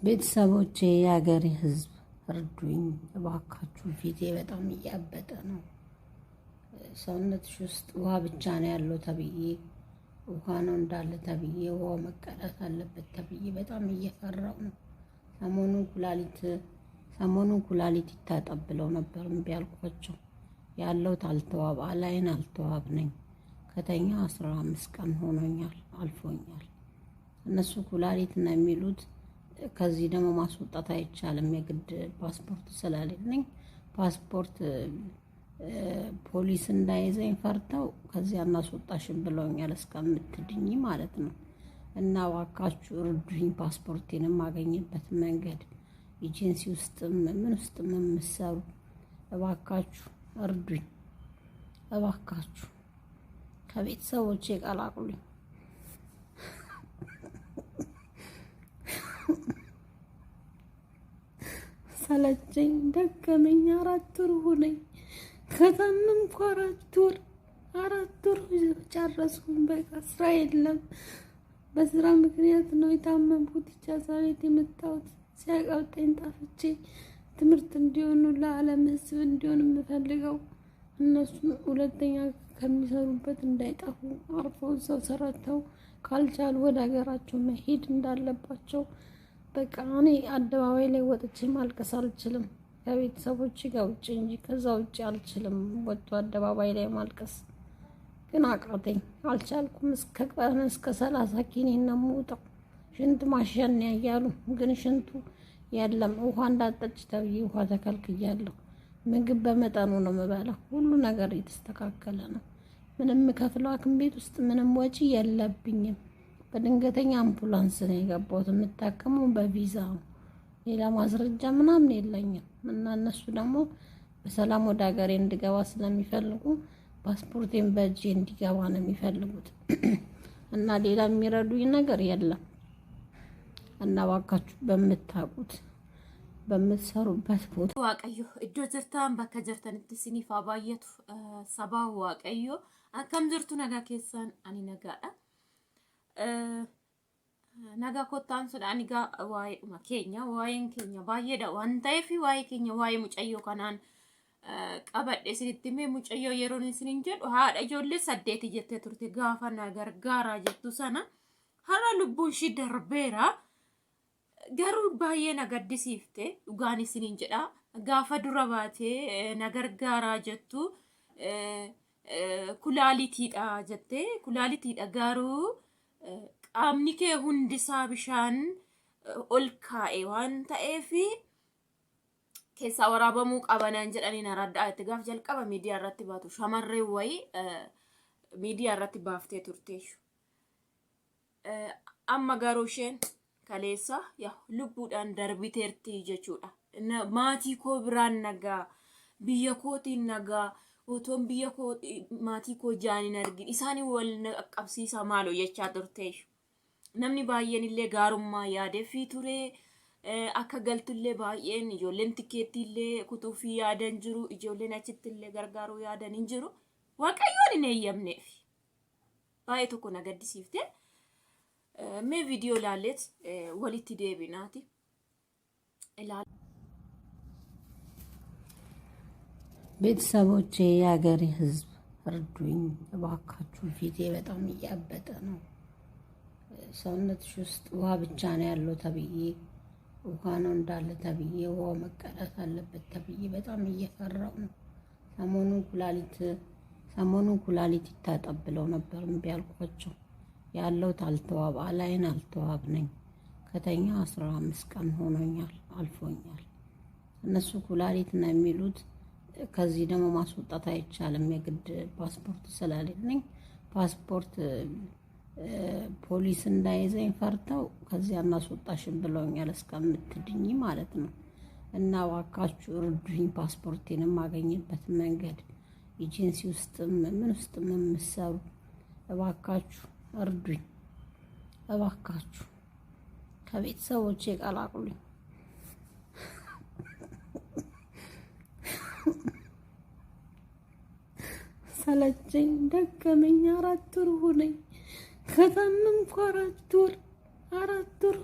ቤተሰቦቼ የሀገሬ ህዝብ እርዱኝ እባካችሁ። ፊቴ በጣም እያበጠ ነው። ሰውነትሽ ውስጥ ውሃ ብቻ ነው ያለው ተብዬ ውሃ ነው እንዳለ ተብዬ ውሃው መቀዳት አለበት ተብዬ በጣም እየፈራው ነው። ሰሞኑን ኩላሊት ይታጠብ ብለው ነበር እምቢ አልኳቸው። ያለው አልተዋብ አላይን አልተዋብ ነኝ። ከተኛ 15 ቀን ሆኖኛል አልፎኛል። እነሱ ኩላሊት ነው የሚሉት። ከዚህ ደግሞ ማስወጣት አይቻልም የግድ ፓስፖርት ስላለኝ ፓስፖርት ፖሊስ እንዳይዘኝ ፈርተው ከዚያ እናስወጣሽን ብለውኛል እስከምትድኝ ማለት ነው። እና እባካችሁ እርዱኝ፣ ፓስፖርቴን የማገኝበት መንገድ ኤጀንሲ ውስጥም ምን ውስጥም የምትሰሩ እባካችሁ እርዱኝ፣ እባካችሁ ከቤተሰቦቼ ቀላቅሉኝ። ሰለቸኝ ደከመኝ፣ 4 ወር ሆነኝ ከታመምኩ 4 ወር ጨረስኩኝ። በቃ ስራ የለም። በስራ ምክንያት ነው የታመምኩት። ኢጃዛ ቤት የመጣሁት ሲያቀብጠኝ ጣፍቼ ትምህርት እንዲሆኑ ለዓለም ሕዝብ እንዲሆን የምፈልገው እነሱ ሁለተኛ ከሚሰሩበት እንዳይጠፉ አርፈው እዛው ሰርተው ካልቻሉ ወደ ሀገራቸው መሄድ እንዳለባቸው። በቃ እኔ አደባባይ ላይ ወጥቼ ማልቀስ አልችልም ከቤተሰቦቼ ጋር ውጭ እንጂ ከዛ ውጭ አልችልም። ወጥቶ አደባባይ ላይ ማልቀስ ግን አቃተኝ፣ አልቻልኩም። እስከ 30 ኪኒን ነው የምወጣው። ሽንት ማሸን ያያሉ ግን ሽንቱ የለም። ውሃ እንዳጠጭ ተብዬ ውሃ ተከልክያለሁ። ምግብ በመጠኑ ነው የምበላው። ሁሉ ነገር የተስተካከለ ነው። ምንም ከፍለው ሐኪም ቤት ውስጥ ምንም ወጪ የለብኝም። በድንገተኛ አምቡላንስ ነው የገባሁት። የምታከመው በቪዛ ነው። ሌላ ማስረጃ ምናምን የለኝም። እና እነሱ ደግሞ በሰላም ወደ ሀገሬ እንድገባ ስለሚፈልጉ ፓስፖርቴን በእጄ እንዲገባ ነው የሚፈልጉት። እና ሌላ የሚረዱኝ ነገር የለም። እና እባካችሁ በምታውቁት በምትሰሩበት ቦታ ዋቀዮ እዶ ጅርታን በከ ጅርተንት ሲኒፋ ባየቱ ሰባ ዋቀዮ አከም ጅርቱ ነጋ ኬሳን አኒ ነጋዳ ነጋ ኮታን ሱዳኒ ጋ ዋይ ማኬኛ ዋይን ኬኛ ባየዳ ዋንታይ ፊ ዋይ ኬኛ ዋይ ሙጨዮ ከናን ቀበደ ሲሪትሜ ሙጨዮ የሮን ሲንጀድ ሃዳ ጆሌ ሰዴት ጀተ ቱርቴ ጋፋና ገርጋራ ጀቱ ሰና ሀራ ልቡን ሺ ደርቤራ ገሩ ባየ ነገድሲፍቴ ኡጋኒ ሲንጀዳ ጋፋ ዱራባቴ ነገርጋራ ጀቱ ኩላሊቲዳ ጀቴ ኩላሊቲዳ ጋሩ qaamni kee hundisaa bishaan ol kaa'e waan ta'eef keessaa waraabamuu qabanaan jedhanii naraddaa itti gaaf jalqaba miidiyaa irratti baatu shamarree wayii miidiyaa irratti baaftee turteessu. Amma garuu isheen kaleessa lubbuudhaan darbiteerti jechuudha. Maatii koo biraan nagaa, biyya kootiin nagaa, utuun biyya koo maatii koo jaaniin argin isaanii wal qabsiisa maaloo jechaa turteessu. Namni baay'een illee gaarummaa yaadee fi ture akka galtullee baay'een ijoolleen tikeetti illee kutuufii yaadan jiru, ijoolleen achitti illee gargaaruu yaadan hin jiru. Waaqayyoon hin eeyyamneef baay'ee tokko na gaddisiifte. Mee viidiyoo ilaalleet walitti deebinaati ilaal ቤተሰቦቼ የሀገሬ ህዝብ እርዱኝ እባካችሁ። ፊቴ በጣም እያበጠ ነው። ሰውነትሽ ውስጥ ውሃ ብቻ ነው ያለው ተብዬ ውሃ ነው እንዳለ ተብዬ ውሃው መቀዳት አለበት ተብዬ በጣም እየፈራው ነው። ሰሞኑን ኩላሊት ይታጠብ ብለው ነበር እምቢ አልኳቸው። ያለው አልተዋብ አላይን አልተዋብ ነኝ። ከተኛ 15 ቀን ሆኖኛል አልፎኛል። እነሱ ኩላሊት ነው የሚሉት። ከዚህ ደግሞ ማስወጣት አይቻልም የግድ ፓስፖርት ስላለኝ ፓስፖርት ፖሊስ እንዳይዘኝ ፈርተው ከዚያ እናስወጣሽን ብለውኛል እስከምትድኝ ማለት ነው። እና እባካችሁ እርዱኝ፣ ፓስፖርቴን የማገኝበት መንገድ ኤጀንሲ ውስጥም ምን ውስጥም የምትሰሩ እባካችሁ እርዱኝ፣ እባካችሁ ከቤተሰቦቼ ቀላቅሉኝ። ሰለቸኝ ደከመኝ፣ 4 ወር ሆነኝ ከታመምኩ 4 ወር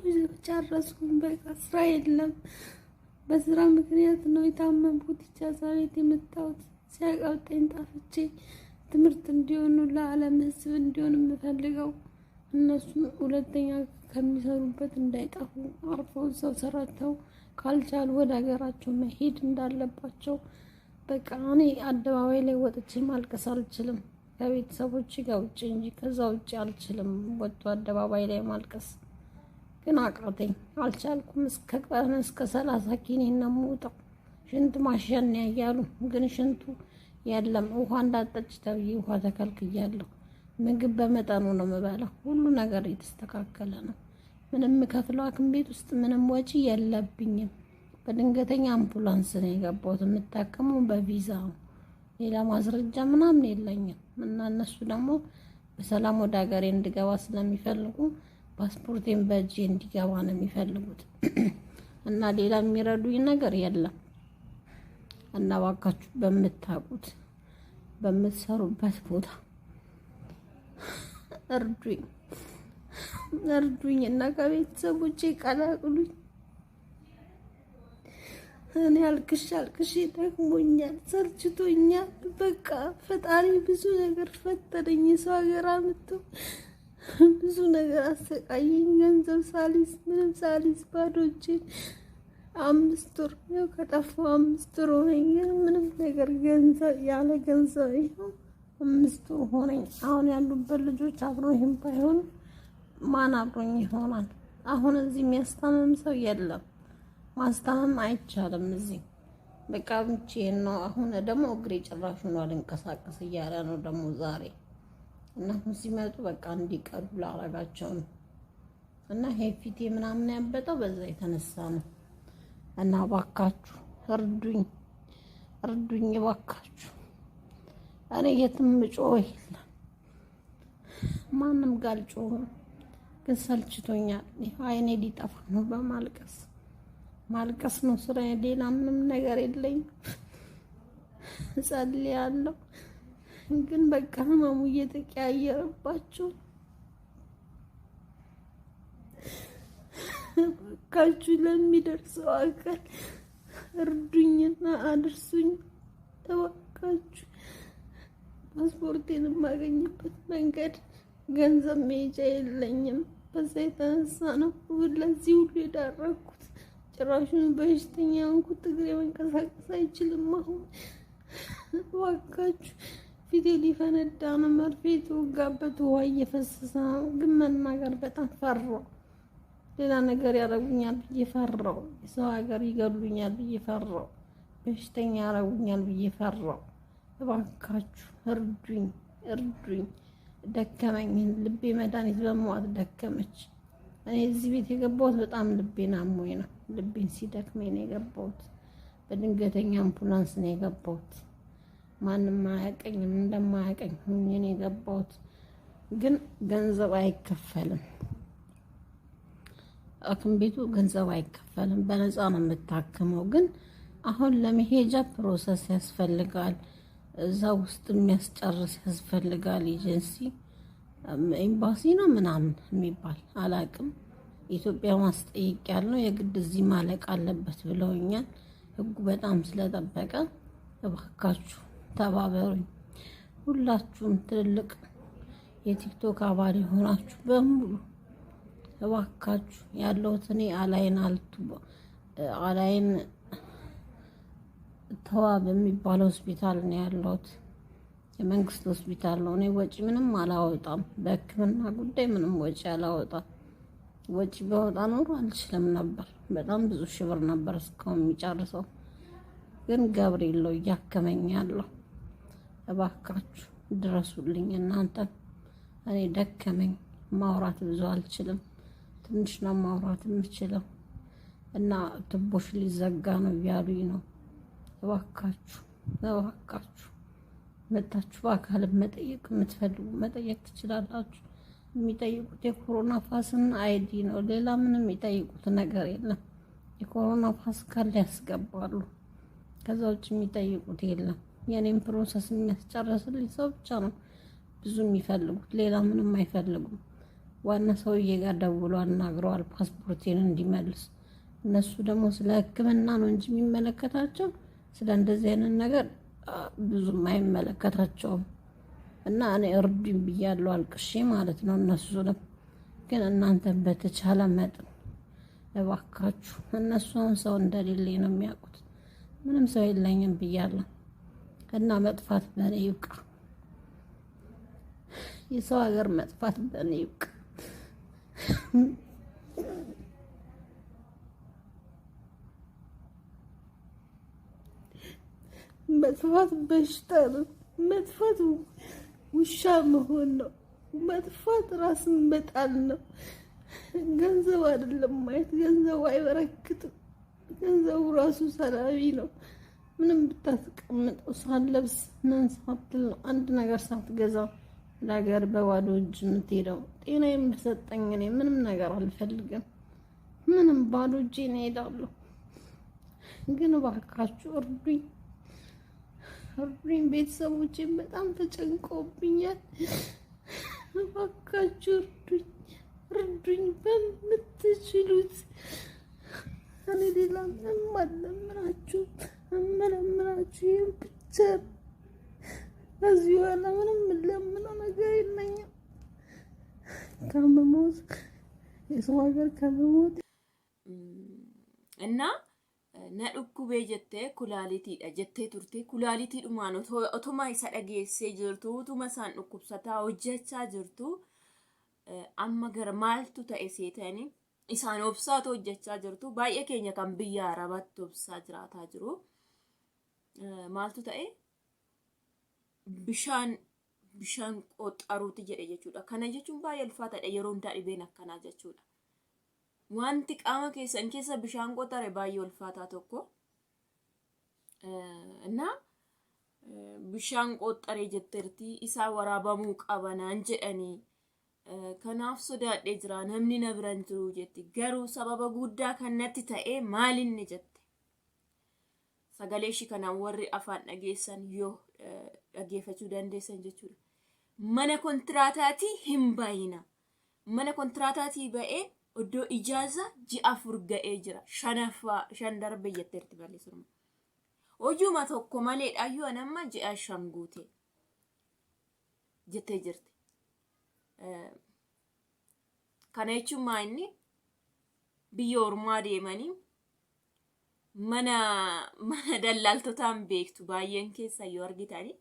ጨረስኩኝ። በቃ ስራ የለም። በስራ ምክንያት ነው የታመምኩት። ኢጃዛ ቤት የመጣሁት ሲያቀብጠኝ ጣፍቼ ትምህርት እንዲሆኑ ለዓለም ሕዝብ እንዲሆን የምፈልገው እነሱም ሁለተኛ ከሚሰሩበት እንዳይጠፉ አርፈው እዛው ሰርተው ካልቻሉ ወደ ሀገራቸው መሄድ እንዳለባቸው። በቃ እኔ አደባባይ ላይ ወጥቼ ማልቀስ አልችልም፣ ከቤተሰቦች ጋር ውጭ እንጂ ከዛ ውጭ አልችልም። ወጥቶ አደባባይ ላይ ማልቀስ ግን አቃተኝ፣ አልቻልኩም። እስከ 30 ኪኒን ነው የምወጣው። ሽንት ማሸነያ እያሉ ግን ሽንቱ የለም። ውሃ እንዳጠጭ ተብዬ ውሃ ተከልክያለሁ። ምግብ በመጠኑ ነው የምበላው። ሁሉ ነገር የተስተካከለ ነው። ምንም ከፍለው ሐኪም ቤት ውስጥ ምንም ወጪ የለብኝም። በድንገተኛ አምቡላንስ ነው የገባሁት። የምታከመው በቪዛ ነው። ሌላ ማስረጃ ምናምን የለኝም። እና እነሱ ደግሞ በሰላም ወደ ሀገሬ እንድገባ ስለሚፈልጉ ፓስፖርቴን በእጄ እንዲገባ ነው የሚፈልጉት። እና ሌላ የሚረዱኝ ነገር የለም። እና እባካችሁ በምታውቁት በምትሰሩበት ቦታ እርዱኝ እና ከቤተሰቦቼ ቀላቅሉኝ። እኔ አልቅሽ ደክሞኛል፣ ሰልችቶኛል። በቃ ፈጣሪ ብዙ ነገር ፈተነኝ። የሰው ሀገር አምጥቶ ብዙ ነገር አሰቃየኝ። ገንዘብ ሳሊስ ምንም ሳሊስ ባዶ እጄን 5 ወር ያው ከጠፋሁ 5 ወር ሆነኝ። ግን ምንም ነገር ገንዘብ ያለ ገንዘብ ይኸው 5 ወር ሆነኝ። አሁን ያሉበት ልጆች አብሮኝም ባይሆን ማን አብሮኝ ይሆናል? አሁን እዚህ የሚያስታምም ሰው የለም። ማስታመም አይቻልም እዚህ። በቃ ብቻዬን ነው። አሁን ደግሞ እግሬ ጭራሽ ነው አልንቀሳቀስ እያለ ነው ደግሞ ዛሬ እና ሲመጡ በቃ እንዲቀዱ ላረጋቸው ነው። እና ይሄ ፊቴ ምናምን ያበጠው በዛ የተነሳ ነው። እና እባካችሁ እርዱኝ እባካችሁ። እኔ የትም ጮህ የለም ማንም ጋር አልጮህም፣ ግን ሰልችቶኛል። አይኔ ሊጠፋ ነው ማልቀስ ነው ስራዬ። ሌላ ምንም ነገር የለኝም። እጸልያለሁ ግን በቃ ህመሙ እየተቀያየረባቸው እባካችሁ ለሚደርሰው አካል እርዱኝና አድርሱኝ እባካችሁ። ፓስፖርቴን የማገኝበት መንገድ ገንዘብ መሄጃ የለኝም። በዛ የተነሳ ነው ለዚህ ሁሉ የዳረኩት። ጭራሹን በሽተኛ ሆንኩት። እግሬ መንቀሳቀስ አይችልም። አሁን እባካችሁ ፊቴ ሊፈነዳ ነው። መርፌ የተወጋበት ውሃ እየፈሰሰ ነው። ግን መናገር በጣም ፈራሁ። ሌላ ነገር ያደርጉኛል ብዬ ፈራሁ። የሰው ሀገር ይገሉኛል ብዬ ፈራሁ። በሽተኛ ያደርጉኛል ብዬ ፈራሁ። እባካችሁ እርዱኝ። ደከመኝ። ልቤ መድኃኒት በመዋጥ ደከመች። እኔ እዚህ ቤት የገባሁት በጣም ልቤን አሞኝ ነው። ልቤን ሲደክመኝ ነው የገባሁት። በድንገተኛ አምቡላንስ ነው የገባሁት። ማንም አያውቀኝም፣ እንደማያውቀኝ ሆኜ ነው የገባሁት። ግን ገንዘብ አይከፈልም። ሐኪም ቤቱ ገንዘብ አይከፈልም፣ በነፃ ነው የምታክመው። ግን አሁን ለመሄጃ ፕሮሰስ ያስፈልጋል። እዛ ውስጥ የሚያስጨርስ ያስፈልጋል። ኤጀንሲ ኤምባሲ ነው ምናምን የሚባል አላውቅም። ኢትዮጵያ ማስጠየቅ ያለው የግድ እዚህ ማለቅ አለበት ብለውኛል። ህጉ በጣም ስለጠበቀ እባካችሁ ተባበሩኝ። ሁላችሁም ትልልቅ የቲክቶክ አባሪ ሆናችሁ በሙሉ እባካችሁ። ያለሁት እኔ አላይን ተዋብ የሚባለው ሆስፒታል ነው ያለሁት። የመንግስት ሆስፒታል ነው። እኔ ወጪ ምንም አላወጣም። በሕክምና ጉዳይ ምንም ወጪ አላወጣም። ወጪ ባወጣ ኖሮ አልችልም ነበር። በጣም ብዙ ሺህ ብር ነበር እስካሁን የሚጨርሰው። ግን ገብርኤል ነው እያከመኝ ያለው። እባካችሁ ድረሱልኝ እናንተ። እኔ ደከመኝ። ማውራት ብዙ አልችልም። ትንሽ ነው ማውራት የምችለው እና ትቦሽ ሊዘጋ ነው እያሉኝ ነው። እባካችሁ መጣችሁ በአካል መጠየቅ የምትፈልጉ መጠየቅ ትችላላችሁ። የሚጠይቁት የኮሮና ፓስን አይዲ ነው። ሌላ ምንም የሚጠይቁት ነገር የለም። የኮሮና ፓስ ካለ ያስገባሉ። ከዛ ውጭ የሚጠይቁት የለም። የኔም ፕሮሰስ የሚያስጨርስልኝ ሰው ብቻ ነው ብዙ የሚፈልጉት። ሌላ ምንም አይፈልጉም። ዋና ሰውዬ ጋር ደውሎ አናግረዋል ፓስፖርቴን እንዲመልስ። እነሱ ደግሞ ስለ ሕክምና ነው እንጂ የሚመለከታቸው ስለ እንደዚህ አይነት ነገር ብዙም አይመለከታቸውም። እና እኔ እርዱኝ ብያለሁ አልቅሼ ማለት ነው። እነሱንም ግን እናንተን በተቻለ መጠን እባካችሁ፣ እነሱ አሁን ሰው እንደሌለኝ ነው የሚያውቁት። ምንም ሰው የለኝም ብያለሁ እና መጥፋት በእኔ ይብቃ። የሰው ሀገር መጥፋት በእኔ ይብቃ። መጥፋት በሽታ ነው። መጥፋት ውሻ መሆን ነው። መጥፋት ራስን መጣል ነው። ገንዘብ አይደለም ማየት። ገንዘቡ አይበረክትም። ገንዘቡ ራሱ ሰላቢ ነው። ምንም ብታስቀምጠው ሳትለብስ ምን ሳትል ነው አንድ ነገር ሳትገዛ ለሀገር በባዶ እጅ የምትሄደው። ጤናዬን በሰጠኝ እኔ ምንም ነገር አልፈልግም። ምንም ባዶ እጄን እሄዳለሁ። ግን እባካችሁ እርዱኝ፣ እርዱኝ። ቤተሰቦቼን በጣም ተጨንቀውብኛል። እባካችሁ እርዱኝ፣ እርዱኝ በምትችሉት። እኔ ሌላ ምንም አልለምናችሁ፣ እምለምናችሁ ይሄን ብቻ። ከዚህ በኋላ ምንም የምለምነው ነገር የለኝም። ከመሞት የሰው ሀገር ከመሞት እና nadhukkubee jettee kulaaliitiidha jettee turte. Kulaaliitiidhumaan otuma isa dhageessee jirtu utuma isaan dhukkubsataa hojjechaa jirtu amma gara maaltu ta'e seetanii isaan obsaatu hojjechaa jirtu. Baay'ee keenya kan biyya Arabaatti obsaa jiraataa jiru. Maaltu ta'e bishaan qoxxaruuti jedhe jechuudha. Kana jechuun baay'ee ulfaataadha yeroo hundaa dhibeen akkanaa jechuudha. Wanti qaama keessan keessa bishaan qoxxare baay'ee ulfaataa tokko. እና bishaan qoxxaree jetteerti isaa waraabamuu qaba naan jedhanii. Kanaaf sodaadhee jira, namni na bira hin jiru jetti. Garuu sababa guddaa kan natti ta'e maalinni jette. Sagalee ishii kanaan warri afaan dhageessan yoo dhageeffachuu dandeessan jechuudha. Mana kontiraataatii hin baay'ina. Mana kontiraataatii ba'ee oddoo ijaaza ji'a 4 ga'ee jira. 5 darbe jetteerti balleessurma. Hojuma tokko malee dhaayyuu anamma ji'a 5 guute jettee jirti. Kana jechuun maa'inni biyya ormaa deemanii mana dallaaltotaan beektu baay'een keessa yoo argitanii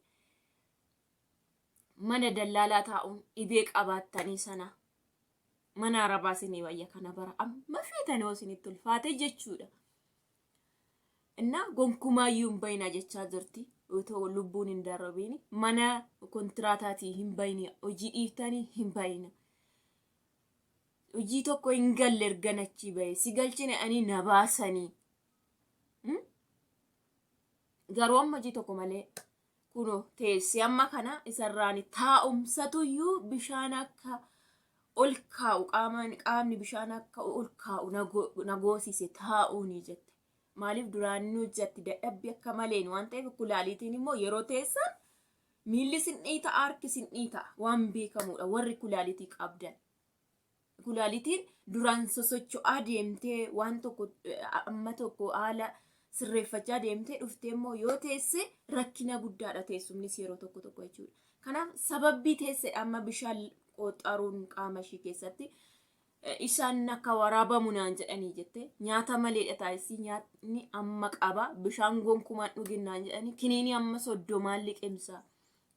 mana dallaalaa taa'uun dhibee qabaattanii sana mana Arabaa isinii wayya kana bara amma feetanii isinitti ulfaate jechuudha. Inna gonkumaayyuu hin bayna jechaa jirti. Otoo lubbuun hin darbiin mana kontiraataatii hin bayne, hojii dhiiftanii hin bayna. Hojii tokko hin galle ergan achi bahe si galchine ani na baasanii. Garuu amma hojii tokko malee kuno teessi amma kana isarraan taa'umsatuyyuu bishaan akka ol kaa'u qaamni bishaan akka ol kaa'u nagoosise taa'uuni jette. Maaliif duraan hojjetti dadhabbii akka maleen waan ta'eef kulaaliitiin immoo yeroo teessan miilli sinii ta'a, harki sinii ta'a waan beekamudha warri kulaaliitii qabdan. Kulaaliitiin duraan sosocho'aa deemtee waan tokko amma tokko haala sirreeffachaa deemtee dhuftee immoo yoo teesse rakkina guddaadha teessumnis yeroo tokko jechuudha. Kanaaf sababbii teesse amma bishaan qoxxaruun qaama ishii keessatti isaan akka waraabamu naan jedhanii jette. Nyaata maleedha taasisi, nyaatni amma qaba, bishaan gonkumaan dhuginnaan jedhanii kiniini amma 30 liqimsa.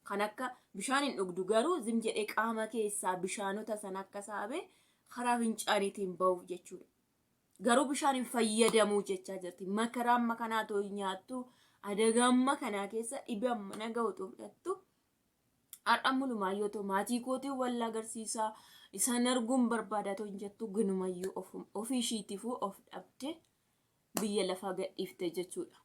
Kan akka bishaan hin dhugdu garuu zim jedhee qaama keessaa bishaanota san akka saabe karaa fincaaniitiin ba'uuf jechuudha. Garuu bishaan hin fayyadamuu jechaa jirti. Makaraa amma kanaa too nyaattu adagaa amma kanaa keessa dhibee amma naga'u too fudhattu. Har'a mulumaayyoo too maatii kootii wal agarsiisaa isaan arguun barbaada too hin jettu ginumayyuu ofii ishiitiifuu of dhabde biyya lafaa gadhiifte jechuudha.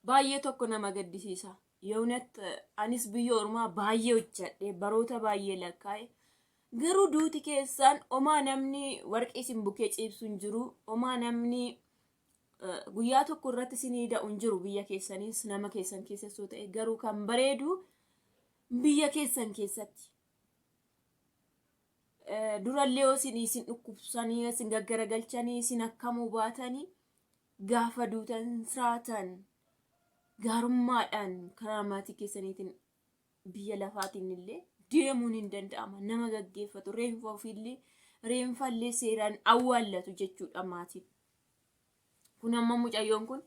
Baay'ee tokko nama gaddisiisa. Yoonat anis biyya ormaa baay'ee hojjadhe baroota baay'ee lakkaa'e. Garuu duuti keessaan omaa namni warqii isin bukee ciibsu hin jiru. Omaa namni guyyaa tokko irratti isinii da'u hin jiru biyya keessanis nama keessan keessasoo ta'e. Garuu kan bareedu biyya keessan keessatti. durallee isin dhukkubsanii isin gaggaragalchanii isin akkamuu baatanii gaafa duutan siraatan gaarummaadhaan karaa maatii keessaniitiin biyya lafaatiin illee deemuun hin danda'ama. Nama gaggeeffatu reenfallee seeraan awwaallatu jechuudha maatiin. Kun amma mucayyoon kun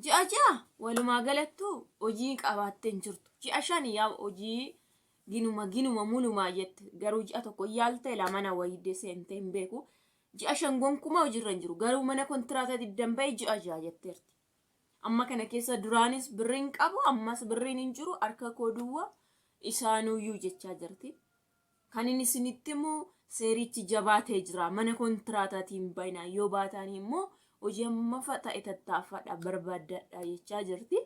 ji'a walumaa galattuu hojii qabaattee hin jirtu. Ji'a 5 yaa hojii ginuma mulumaa jette. Garuu ji'a tokko yaaltee lamana wayidee seentee hin beeku. Ji'a 5 gonkumaa hojiirra hin jiru. Garuu mana kontiraataa diddan bahee ji'a 6 jetteerti. Amma kana keessa duraanis birriin qabu ammas birriin hin jiru harka koo duwwaa isaanuyyuu jechaa jirti. Kan inni isinitti immoo seerichi jabaatee jira. Mana kontiraataatiin baay'inaan yoo baatan immoo hojii amma ta'e tattaaffaadha barbaadadha jechaa jirti.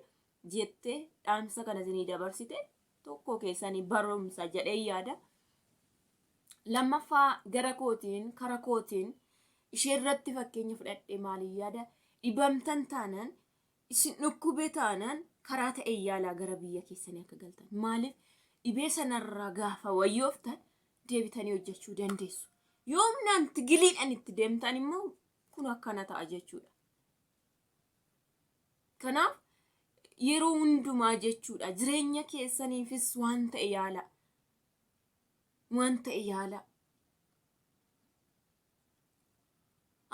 Jettee dhaamsa kana isinii dabarsite tokko keessanii barumsa jedhee yaada. Lammaffaa gara kootiin kara kootiin ishee irratti fakkeenya fudhadhee maaliin yaada dhibamtan taanaan isin dhukkubee taanaan karaa ta'e yaalaa gara biyya keessanii akka galtan. Maaliif dhibee sanarraa gaafa wayyooftan deebitanii hojjechuu dandeessu. Yoo humnaan tigiliidhaan itti deemtan immoo kun akkana ta'a jechuudha. Kanaaf yeroo hundumaa jechuudha jireenya keessaniifis waan ta'e yaala.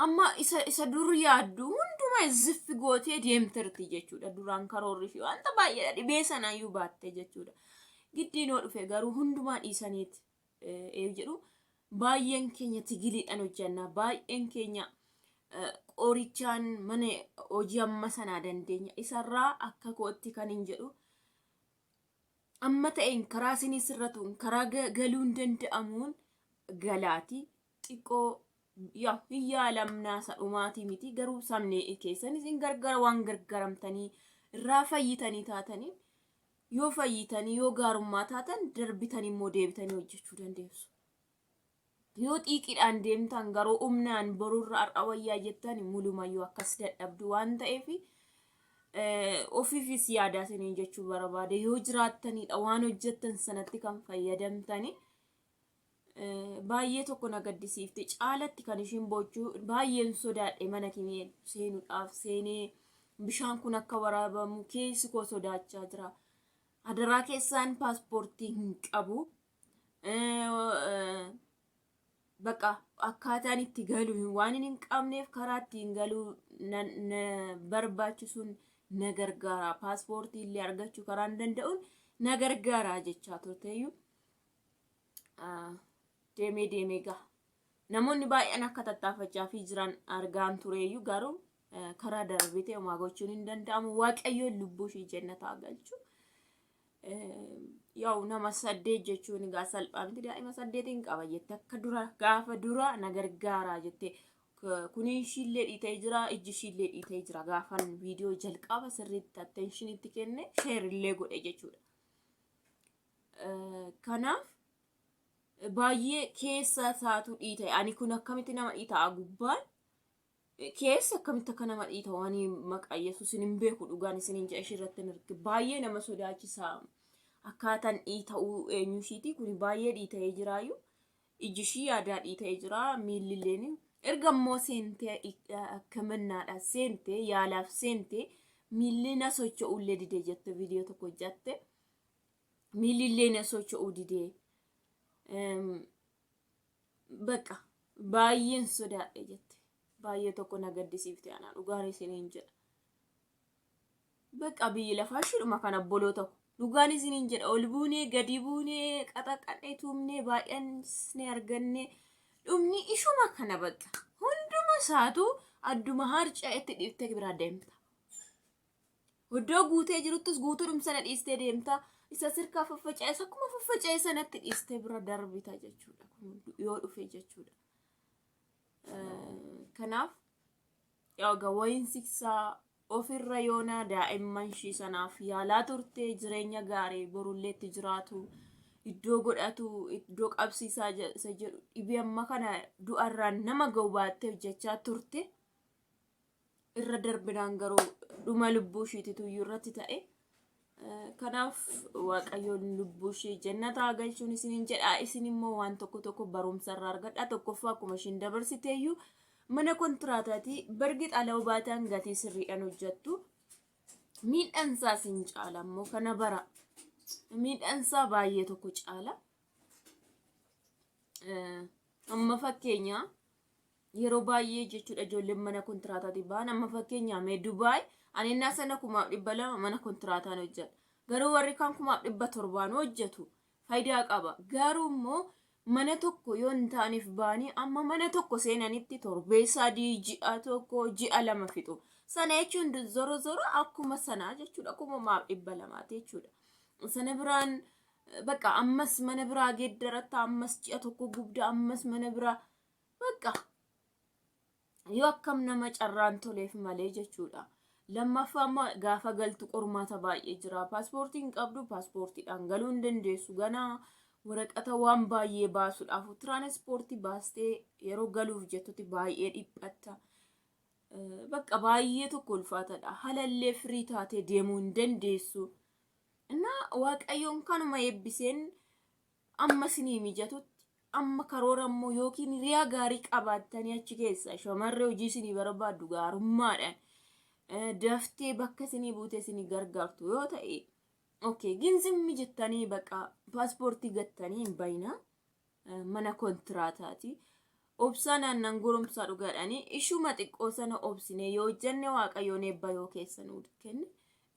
Amma isa dur yaaddu hundumaa ziffi gootee deemtirti jechuudha. Duraan karoorri fi wanta baay'ee dhibee sanaayyuu baatte jechuudha. Giddiinoo dhufe garuu hundumaa dhiisaniiti jedhu baay'een keenya tigiliidhaan hojjanna. Baay'een keenya qorichaan mana hojii amma sanaa dandeenya. Isarraa akka kootti kan hin jedhu amma ta'een karaa isinis irratuun karaa galuun danda'amuun galaati xiqqoo hin yaalamnaa sadhumaatii miti. Garuu sabnee keessan isin gargara waan gargaramtanii irraa fayyitanii taatanii yoo fayyitanii yoo gaarummaa taatan darbitanii immoo deebitanii hojjechuu dandeessu. Yoo xiiqiidhaan deemtan garuu humnaan borurra har'a wayyaa jettan mulumayyuu akkas dadhabdu waan ta'eef ofiifis yaadaa isiniin jechuu barbaade. Yoo jiraattanidha waan hojjettan sanatti kan fayyadamtanii baay'ee tokko na gaddisiifte caalatti kan ishiin bochuu baay'een sodaadhe mana kimee seenuudhaaf seenee bishaan kun akka waraabamu keessi koo sodaachaa jira. Adaraa keessaan paaspoortii hin qabu. Baqa akkaataan itti galu waan hin qabneef karaa ittiin galuu na barbaachisuun na gargaara. Paaspoortii illee argachuu karaa hin danda'uun na gargaara jechaa turteeyyuu. Deemee gaha. Namoonni baay'een akka tattaafachaa fi jiran argaan tureeyyuu garuu karaa darbitee homaa gochuun hin danda'amu. Waaqayyoon lubbuu ishee jannataa galchu. Yoo nama 8 jechuun egaa salphaa miti. Daa'ima 8 qaba jette akka gaafa dura na gargaara jette. Kuni ishiillee dhiitee jira, ijji ishiillee dhiitee jira. Gaafan viidiyoo jalqaba sirriitti attention itti kenne share illee godhe jechuudha. Kanaaf baay'ee keessa isaatu dhiita. Ani kun akkamitti nama dhiita gubbaan keessa akkamitti akka nama dhiita waan maqaa Yesuus hin beeku dhugaan isiniin jedha ishirratti nirki baay'ee nama sodaachisaa. Akkaataan dhiita'uu eenyushiiti kun baay'ee dhiita'ee jiraayyuu ijji ishii yaadaa dhiita'ee jira miillilleen erga immoo seentee akka mannaadha seentee yaalaaf seentee miilli na socho'ullee didee jette viidiyoo tokko hojjatte miillillee na socho'uu didee. Baqa baay'een sodaadhe jette. Baay'ee tokko na gaddisiifte ana dhugaan isiniin jedha. Baqa biyyi lafaa shiruma kana boloo ta'u dhugaan isiniin jedha. Ol buunee gadi buunee qaxaqadhee tuumnee baay'een arganne dhumni ishuma kana baqa. Hunduma isaatu adduma harca'etti dhiiftee biraa deemta. Iddoo guutee jiruttus guutuudhum sana dhiistee deemta. Isa sirkaa faffaca'ee akkuma faffaca'ee sanatti dhiistee bira darbita jechuudha. Yoo dhufe jechuudha. Kanaaf gawayin siksaa ofirra yoona daa'imman ishii sanaaf yaalaa turte jireenya gaarii borulleetti jiraatu iddoo godhatu iddoo qabsiisaa isa jedhu dhibee amma kana du'arraan nama ga'u baattee hojjechaa turte irra darbinaan garuu dhuma lubbuu ishiititu iyyuu irratti ta'e Kanaaf waaqayyoon lubbuu ishee jannata galchuun isiniin jedha. Isin immoo waan tokko barumsa irraa argadha. Tokkoffaa akkuma ishiin dabarsiteeyyuu mana kontiraataati bargi xala'oo baataan gatii sirriidhaan hojjettu. Miidhansaa isin caala immoo kana bara. Miidhansaa baay'ee tokko caala. Amma fakkeenya yeroo baay'ee jechuudha ijoolleen mana kontiraataati ba'an. Amma fakkeenya mee Dubaay ani innaa sana 200,000 mana kontiraataan hojjeta. Garuu warri kaan 700,000 hojjetu. Faayidaa qaba. Garuu immoo mana tokko yoo hin taaneef ba'anii amma mana tokko seenanitti torbee 3 ji'a 1 ji'a 2 fixu. Sana jechuun zoro akkuma sanaa jechuudha. Akkuma 200,000 jechuudha. Sana biraan bakka ammas mana biraa geeddarata ammas ji'a 1 gubda ammas mana biraa bakka yoo akkam nama carraan toleef malee jechuudha. Lammaffaa amma gaafa galtu qormaata baay'ee jira. Paaspoortiin qabdu paaspoortiidhaan galuu hin dandeessu. Ganaa waraqata waan baay'ee baasuudhaaf tiraanspoortii baastee yeroo galuuf jettutti baay'ee dhiphatta. Bakka baay'ee tokko ulfaatadha. Halallee firii taatee deemuu hin dandeessu. Innaa waaqayyoon kanuma eebbiseen amma isinii mijatutti amma karoora immoo yookiin riyaa gaarii qabaattanii achi keessa shamarree hojii isinii barbaaddu gaarummaadhaan daftee bakka isinii buutee isinii gargaartu yoo ta'e okay ginzimmi jettanii bakka paaspoortii gattanii hin bayna mana kontiraataati. Obsaan aannan goromsaa dhugaadhaanii ishuma xiqqoo sana obsine yoo hojjenne waaqayyoon eebba yoo keessa nu kenne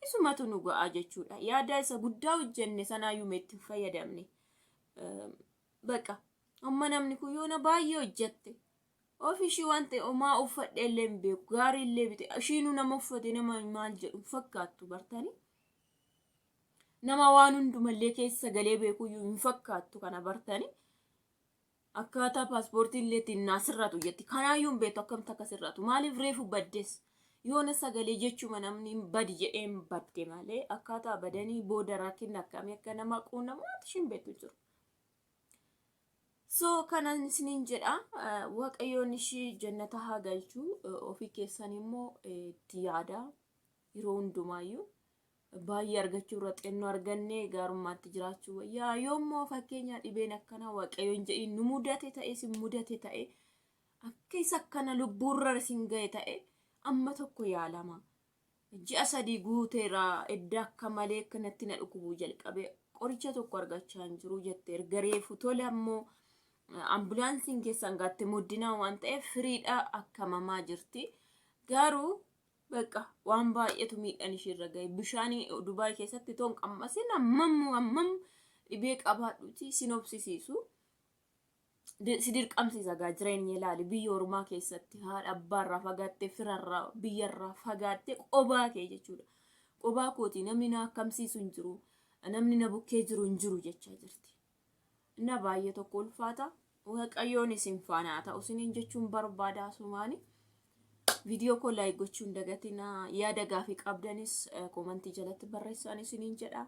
isumatu nu ga'a jechuudha. Yaada isa guddaa hojjenne sanaayyuu meetti fayyadamne bakka amma namni kun yoona baay'ee hojjette ofiishii waan ta'e homaa uffadhe illee hin beeku gaarii illee bite ishiinu nama uffate nama maal jedhu fakkaattu bartanii nama waan hundumallee keessa galee beekuyyuu hin fakkaattu kana bartanii akkaataa paaspoortiin illee ittiin naasirratu jetti kanaayyuu hin beektu akkamta akkasirratu maaliif reefu baddees yoona sagalee jechuma namni badi jedhee hin badde malee akkaataa badanii booda rakkinni akkamii akka nama quunnamuutti ishiin beektu jiru. So kanan isiniin jedha waaqayyoon ishii jannata haa galchu ofii keessan immoo itti yaada yeroo hundumaayyuu baay'ee argachuu irra xennoo arganne gaarummaatti jiraachuu wayyaa yoommoo fakkeenya dhibeen akkana waaqayyoon jedhiin nu mudate ta'e isin mudate ta'e akka isa akkana lubbuurra isin ga'e ta'e amma tokko yaalama ji'a 3 guuteera edda akka malee kanatti na dhukubuu jalqabe qoricha tokko argachaa hin jiru jette ergareefu tole ammoo ambulaansiin keessan gaatte muddina waan ta'eef firiidha akkamamaa jirti. Garuu bakka waan baay'eetu miidhaan ishiirra ga'e. Bishaanii Dubaay keessatti toon qammasin hammam dhibee qabaadhuuti sinobsisiisu. Si dirqamsiisa gaa jireenya ilaali biyya ormaa keessatti haadha abbaarraa fagaattee firarraa biyyarraa fagaattee qobaa kee jechuudha. Qobaa kooti namni na akkamsiisu hin jiru. Namni na bukkee jiru hin jiru jechaa jirti. Na baay'ee tokko ulfaata waaqayyoon isin faana ta'u isiniin jechuun barbaada sumaani viidiyoo koo laayik gochuun dagatina yaada gaafii qabdanis koomentii jalatti barreessaa isiniin jedha.